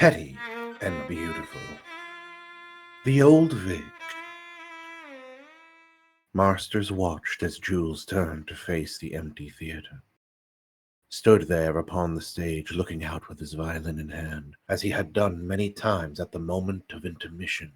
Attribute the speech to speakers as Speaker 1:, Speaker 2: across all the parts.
Speaker 1: petty and beautiful. The old Vic. Marsters watched as Jules turned to face the empty theatre. Stood there upon the stage, looking out with his violin in hand, as he had done many times at the moment of intermission,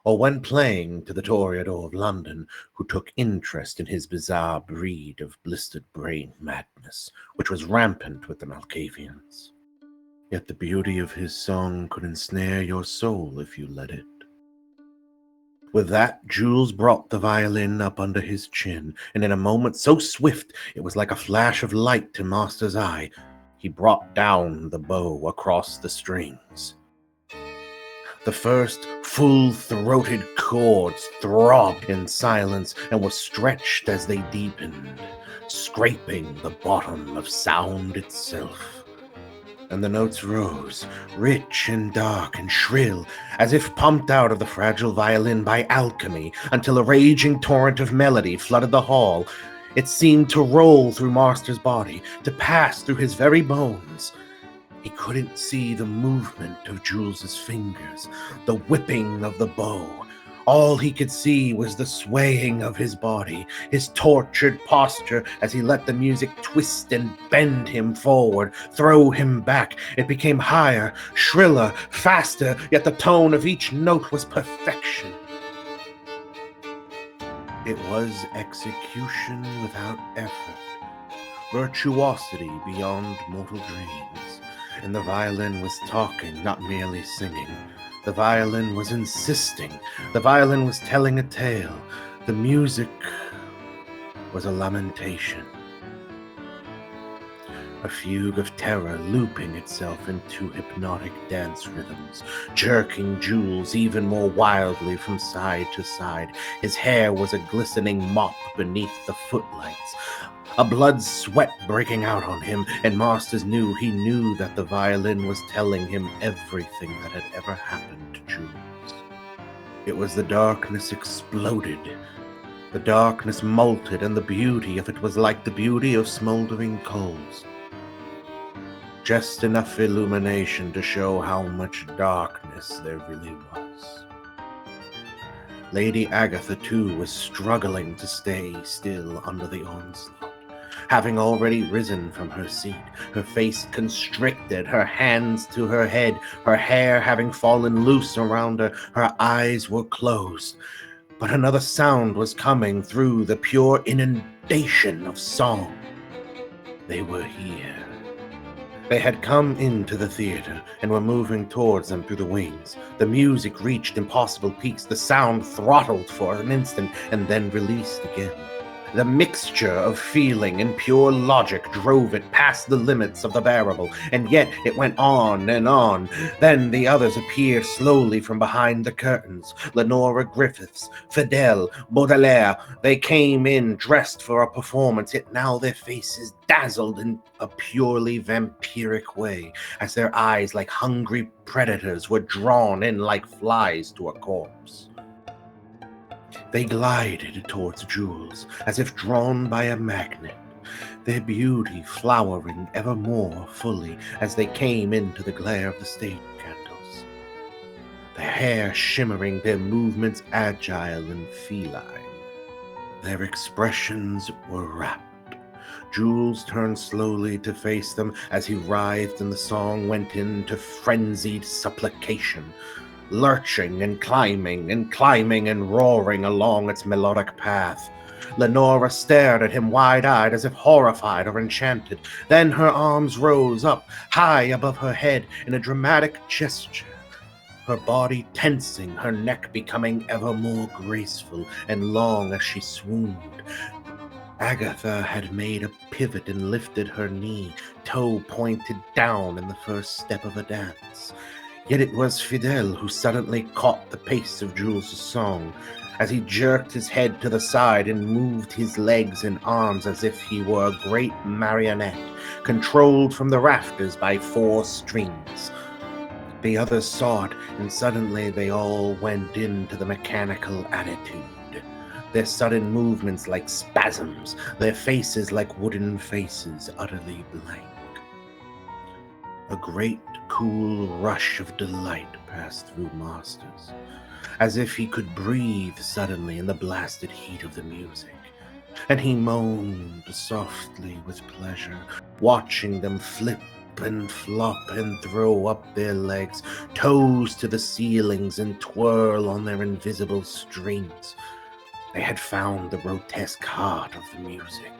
Speaker 1: or when playing to the Toreador of London, who took interest in his bizarre breed of blistered brain madness, which was rampant with the Malkavians. Yet the beauty of his song could ensnare your soul if you let it. With that, Jules brought the violin up under his chin, and in a moment so swift it was like a flash of light to Master's eye, he brought down the bow across the strings. The first full-throated chords throbbed in silence and were stretched as they deepened, scraping the bottom of sound itself. And the notes rose, rich and dark and shrill, as if pumped out of the fragile violin by alchemy, until a raging torrent of melody flooded the hall. It seemed to roll through Marster's body, to pass through his very bones. He couldn't see the movement of Jules's fingers, the whipping of the bow. All he could see was the swaying of his body, his tortured posture as he let the music twist and bend him forward, throw him back. It became higher, shriller, faster, yet the tone of each note was perfection. It was execution without effort, virtuosity beyond mortal dreams. And the violin was talking, not merely singing. The violin was insisting. The violin was telling a tale. The music was a lamentation. A fugue of terror looping itself into hypnotic dance rhythms, jerking Jules even more wildly from side to side. His hair was a glistening mop beneath the footlights. A blood sweat breaking out on him, and Marsters knew that the violin was telling him everything that had ever happened to Jules. It was the darkness exploded. The darkness molted, and the beauty of it was like the beauty of smoldering coals. Just enough illumination to show how much darkness there really was. Lady Agatha, too, was struggling to stay still under the onslaught. Having already risen from her seat, her face constricted, her hands to her head, her hair having fallen loose around her, her eyes were closed. But another sound was coming through the pure inundation of song. They were here. They had come into the theater and were moving towards them through the wings. The music reached impossible peaks. The sound throttled for an instant and then released again. The mixture of feeling and pure logic drove it past the limits of the bearable, and yet it went on and on. Then the others appeared slowly from behind the curtains. Lenora Griffiths, Fidel, Baudelaire, they came in dressed for a performance, yet now their faces dazzled in a purely vampiric way, as their eyes, like hungry predators, were drawn in like flies to a corpse. They glided towards Jules, as if drawn by a magnet, their beauty flowering ever more fully as they came into the glare of the stage candles. Their hair shimmering, their movements agile and feline. Their expressions were rapt. Jules turned slowly to face them as he writhed and the song went into frenzied supplication, lurching and climbing and roaring along its melodic path. Lenora stared at him wide-eyed as if horrified or enchanted. Then her arms rose up high above her head in a dramatic gesture, her body tensing, her neck becoming ever more graceful and long as she swooned. Agatha had made a pivot and lifted her knee, toe pointed down in the first step of a dance. Yet it was Fidel who suddenly caught the pace of Jules' song, as he jerked his head to the side and moved his legs and arms as if he were a great marionette, controlled from the rafters by 4 strings. The others saw it, and suddenly they all went into the mechanical attitude, their sudden movements like spasms, their faces like wooden faces utterly blank. A great cool rush of delight passed through Marsters, as if he could breathe suddenly in the blasted heat of the music, and he moaned softly with pleasure, watching them flip and flop and throw up their legs, toes to the ceilings, and twirl on their invisible strings. They had found the grotesque heart of the music.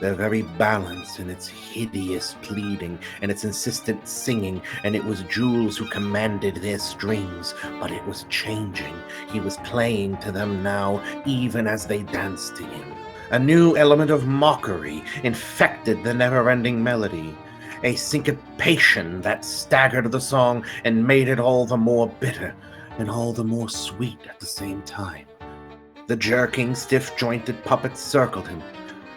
Speaker 1: Their very balance in its hideous pleading and its insistent singing, and it was Jules who commanded their strings, but it was changing. He was playing to them now, even as they danced to him. A new element of mockery infected the never-ending melody, a syncopation that staggered the song and made it all the more bitter and all the more sweet at the same time. The jerking, stiff-jointed puppets circled him,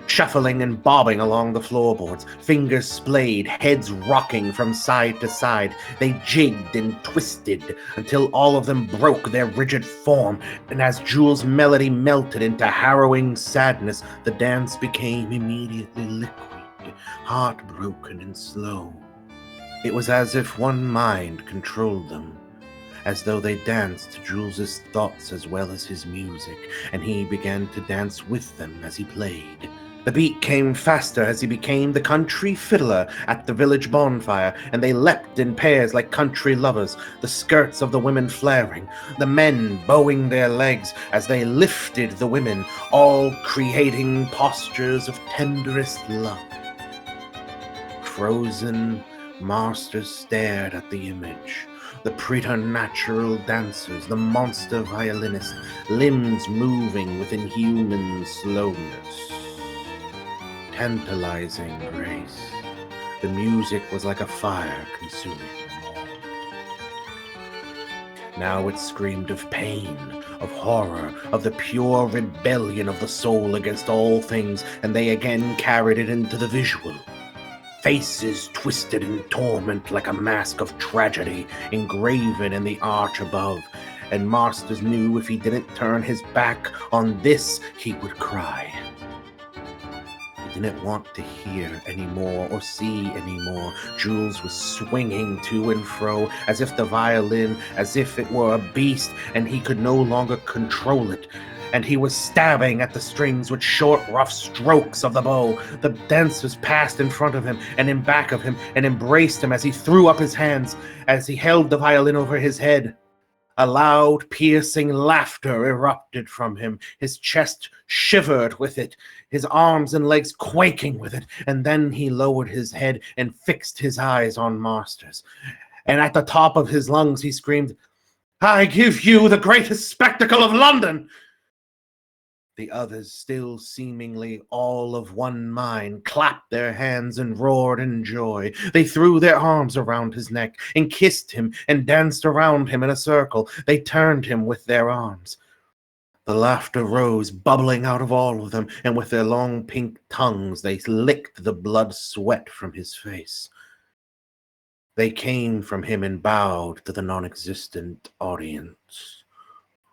Speaker 1: shuffling and bobbing along the floorboards, fingers splayed, heads rocking from side to side. They jigged and twisted until all of them broke their rigid form, and as Jules' melody melted into harrowing sadness, the dance became immediately liquid, heartbroken and slow. It was as if one mind controlled them, as though they danced to Jules's thoughts as well as his music, and he began to dance with them as he played. The beat came faster as he became the country fiddler at the village bonfire, and they leapt in pairs like country lovers, the skirts of the women flaring, the men bowing their legs as they lifted the women, all creating postures of tenderest love. Frozen, Marsters stared at the image. The preternatural dancers, the monster violinist, limbs moving with inhuman slowness. Tantalizing grace. The music was like a fire consuming them all. Now it screamed of pain, of horror, of the pure rebellion of the soul against all things, and they again carried it into the visual. Faces twisted in torment like a mask of tragedy engraven in the arch above, and Marsters knew if he didn't turn his back on this, he would cry. He didn't want to hear anymore or see anymore. Jules was swinging to and fro as if the violin, as if it were a beast, and he could no longer control it. And he was stabbing at the strings with short, rough strokes of the bow. The dancers passed in front of him and in back of him and embraced him as he threw up his hands, as he held the violin over his head. A loud, piercing laughter erupted from him. His chest shivered with it, his arms and legs quaking with it, and then he lowered his head and fixed his eyes on Marsters. And at the top of his lungs he screamed, "I give you the greatest spectacle of London!" The others, still seemingly all of one mind, clapped their hands and roared in joy. They threw their arms around his neck and kissed him and danced around him in a circle. They turned him with their arms. The laughter rose, bubbling out of all of them, and with their long pink tongues they licked the blood sweat from his face. They came from him and bowed to the non-existent audience.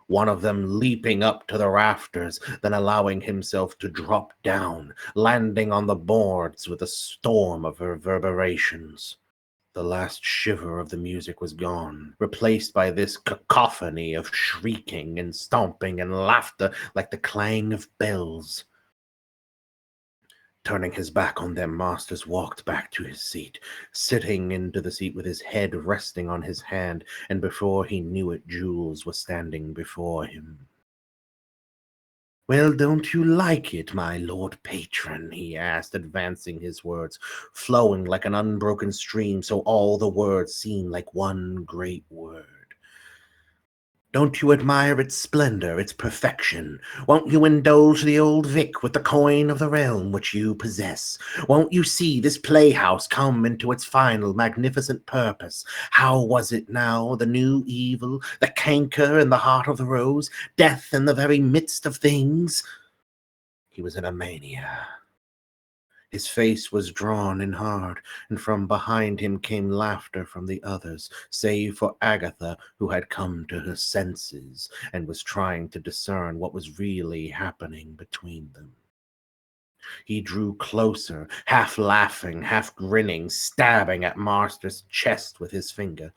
Speaker 1: One of them leaping up to the rafters, then allowing himself to drop down, landing on the boards with a storm of reverberations. The last shiver of the music was gone, replaced by this cacophony of shrieking and stomping and laughter like the clang of bells. Turning his back on them, Marsters walked back to his seat, sitting into the seat with his head resting on his hand, and before he knew it, Jules was standing before him. "Well, don't you like it, my lord patron?" he asked, advancing his words, flowing like an unbroken stream, so all the words seemed like one great word. "Don't you admire its splendor, its perfection? Won't you indulge the old Vic with the coin of the realm which you possess? Won't you see this playhouse come into its final magnificent purpose? How was it now, the new evil, the canker in the heart of the rose, death in the very midst of things?" He was in a mania. His face was drawn and hard, and from behind him came laughter from the others, save for Agatha, who had come to her senses and was trying to discern what was really happening between them. He drew closer, half laughing, half grinning, stabbing at Marsters' chest with his finger.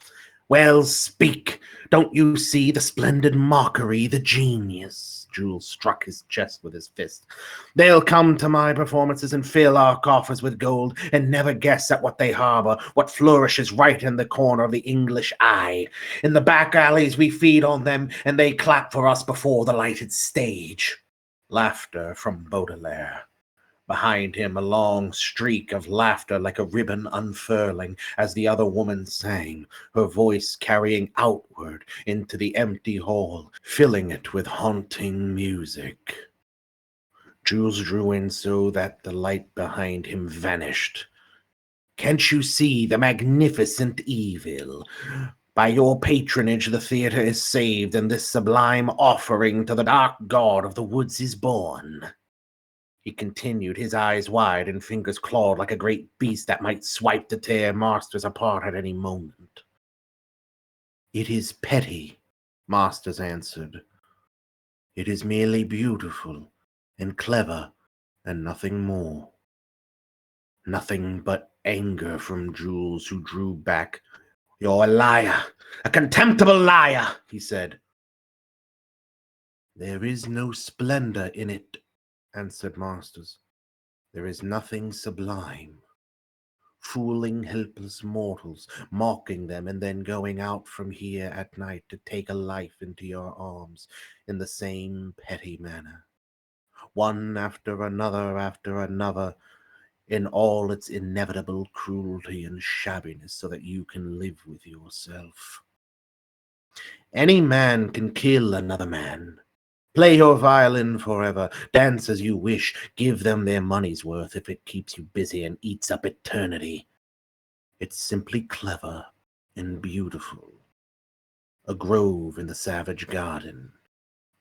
Speaker 1: Well, speak! Don't you see the splendid mockery, the genius? Jules struck his chest with his fist. They'll come to my performances and fill our coffers with gold and never guess at what they harbor, what flourishes right in the corner of the English eye. In the back alleys we feed on them, and they clap for us before the lighted stage. Laughter from Baudelaire. Behind him, a long streak of laughter like a ribbon unfurling as the other woman sang, her voice carrying outward into the empty hall, filling it with haunting music. Jules drew in so that the light behind him vanished. Can't you see the magnificent evil? By your patronage the theatre is saved, and this sublime offering to the dark god of the woods is born. He continued, his eyes wide and fingers clawed like a great beast that might swipe to tear Marsters apart at any moment. It is petty, Marsters answered. It is merely beautiful and clever and nothing more. Nothing but anger from Jules, who drew back. You're a liar, a contemptible liar, he said. There is no splendor in it, answered Marsters. There is nothing sublime. Fooling helpless mortals, mocking them, and then going out from here at night to take a life into your arms in the same petty manner. One after another, in all its inevitable cruelty and shabbiness, so that you can live with yourself. Any man can kill another man. Play your violin forever, dance as you wish, give them their money's worth if it keeps you busy and eats up eternity. It's simply clever and beautiful. A grove in the savage garden,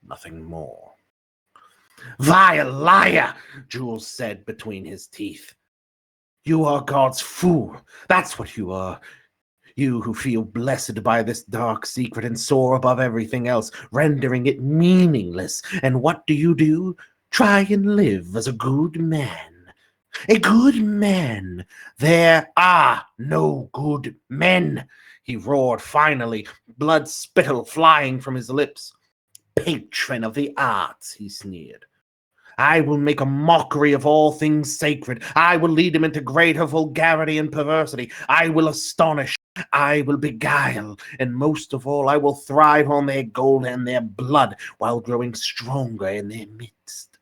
Speaker 1: nothing more. Vile liar, Jules said between his teeth. You are God's fool, that's what you are. You who feel blessed by this dark secret and soar above everything else, rendering it meaningless. And what do? Try and live as a good man. A good man. There are no good men, he roared finally, blood spittle flying from his lips. Patron of the arts, he sneered. I will make a mockery of all things sacred. I will lead them into greater vulgarity and perversity. I will astonish. I will beguile. And most of all, I will thrive on their gold and their blood while growing stronger in their midst.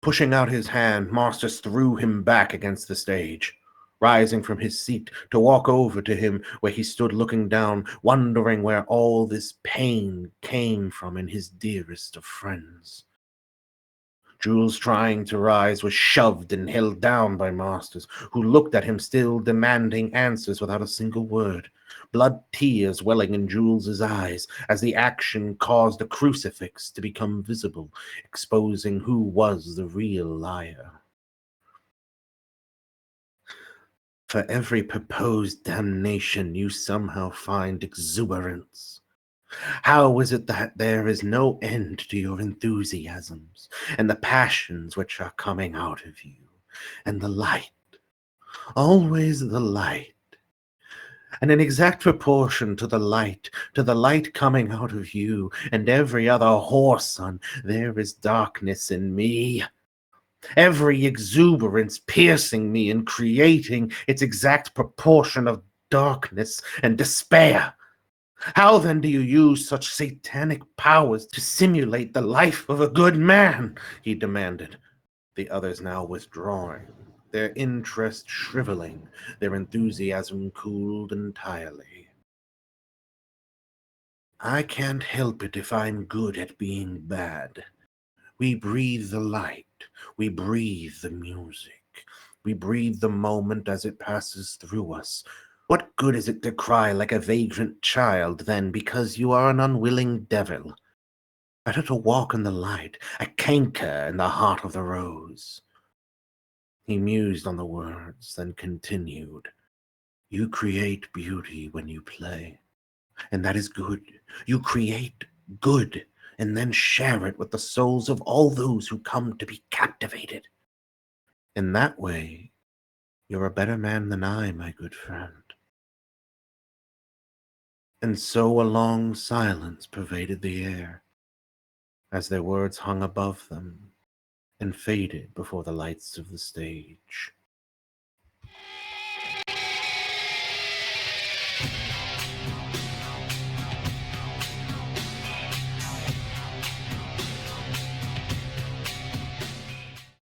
Speaker 1: Pushing out his hand, Marsters threw him back against the stage, rising from his seat to walk over to him where he stood looking down, wondering where all this pain came from in his dearest of friends. Jules, trying to rise, was shoved and held down by Marsters, who looked at him still demanding answers without a single word, blood tears welling in Jules's eyes as the action caused a crucifix to become visible, exposing who was the real liar. For every proposed damnation you somehow find exuberance. How is it that there is no end to your enthusiasms and the passions which are coming out of you, and the light, always the light, and in exact proportion to the light coming out of you and every other whoreson, there is darkness in me. Every exuberance piercing me and creating its exact proportion of darkness and despair. How then do you use such satanic powers to simulate the life of a good man? He demanded, the others now withdrawing, their interest shriveling, their enthusiasm cooled entirely. I can't help it if I'm good at being bad. We breathe the light, we breathe the music, we breathe the moment as it passes through us. What good is it to cry like a vagrant child, then, because you are an unwilling devil? Better to walk in the light, a canker in the heart of the rose. He mused on the words, then continued. You create beauty when you play, and that is good. You create good, and then share it with the souls of all those who come to be captivated. In that way, you're a better man than I, my good friend." And so a long silence pervaded the air, as their words hung above them and faded before the lights of the stage.